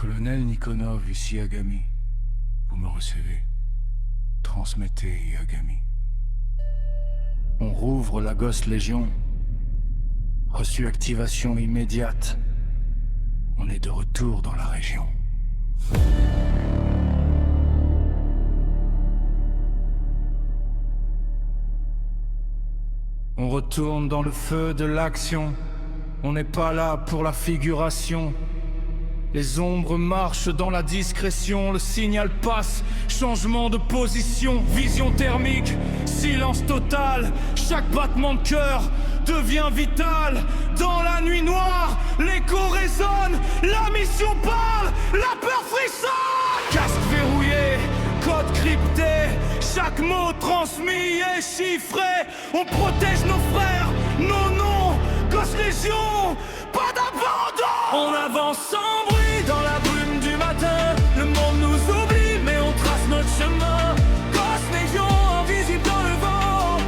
Colonel Nikonov, ici Agami. Vous me recevez. Transmettez, Agami. On rouvre la Ghost Légion. Reçu activation immédiate. On est de retour dans la région. On retourne dans le feu de l'action. On n'est pas là pour la figuration. Les ombres marchent dans la discrétion. Le signal passe, changement de position. Vision thermique, silence total. Chaque battement de cœur devient vital. Dans la nuit noire, l'écho résonne. La mission parle, la peur frissonne. Casque verrouillé, code crypté. Chaque mot transmis est chiffré. On protège nos frères, nos noms. Ghost Légion, pas d'abandon. On avance sans bruit dans la brume du matin. Le monde nous oublie mais on trace notre chemin. Ghost Légion, invisible dans le vent.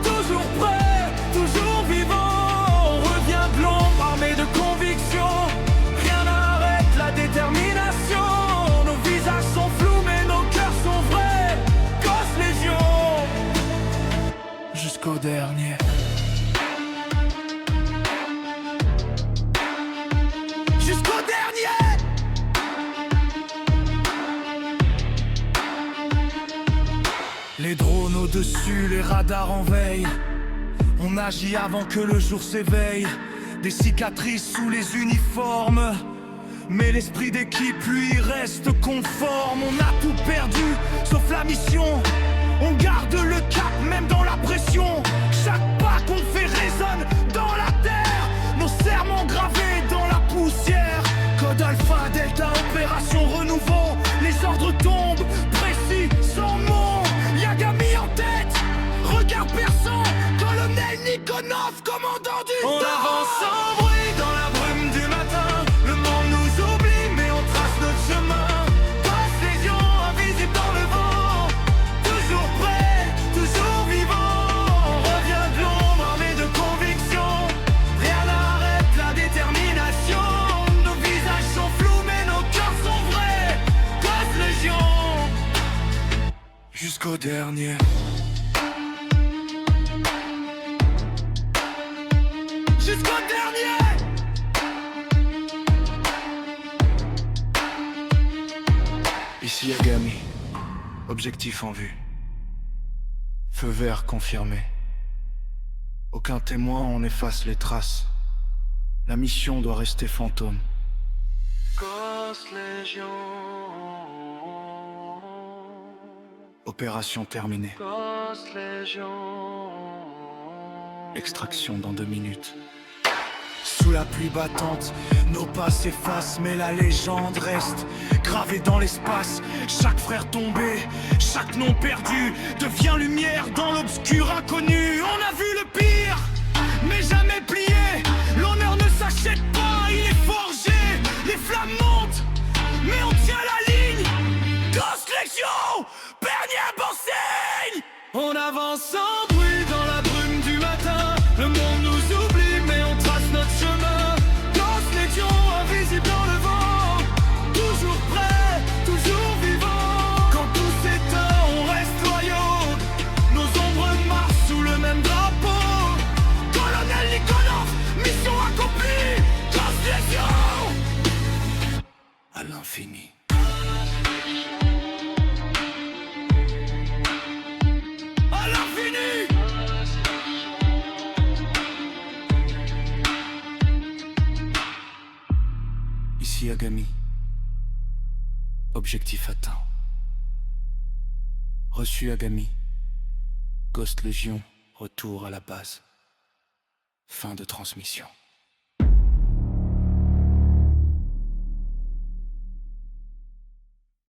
Toujours prêt, toujours vivant. On revient de l'ombre, armé de conviction. Rien n'arrête la détermination. Nos visages sont flous mais nos cœurs sont vrais. Ghost Légion, jusqu'au dernier. Les drones au-dessus, les radars en veille. On agit avant que le jour s'éveille. Des cicatrices sous les uniformes. Mais l'esprit d'équipe, lui, reste conforme. On a tout perdu, sauf la mission. On garde le cap, même dans la pression. Chaque pas qu'on fait résonne dans la terre. Nos serments gravés dans la poussière. Code Alpha, Delta, opération renouveau. Les ordres tombent, précis, sans mots. Agami en tête, regard perçant. Colonel Nikonov, commandant du temps. On avance sans bruit dans la brume du matin. Le monde nous oublie mais on trace notre chemin. Ghost Légion, invisible dans le vent. Toujours prêt, toujours vivant. On revient de l'ombre armé de conviction. Rien n'arrête la détermination. Nos visages sont flous mais nos cœurs sont vrais. Ghost Légion, jusqu'au dernier. Jusqu'au dernier. Ici Agami. Objectif en vue. Feu vert confirmé. Aucun témoin, on efface les traces. La mission doit rester fantôme. Ghost Légion. Opération terminée. Ghost Légion. Extraction dans 2 minutes. Sous la pluie battante, nos pas s'effacent, mais la légende reste gravée dans l'espace. Chaque frère tombé, chaque nom perdu devient lumière dans l'obscur inconnu. On a vu le pire, mais jamais plié. L'honneur ne s'achète pas, il est forgé. Les flammes montent, mais on tient la ligne. Ghost Légion, Bernier Boursigne. On avance sans bruit dans la brume du matin. Le monde nous oublie mais on trace notre chemin. Ghost Légion, invisible dans le vent. Toujours prêt, toujours vivant. Quand tout s'éteint, on reste loyaux. Nos ombres marchent sous le même drapeau. Colonel Nikonov, mission accomplie. Ghost Légion, à l'infini. Ici Agami. Objectif atteint. Reçu Agami. Ghost Légion, retour à la base. Fin de transmission.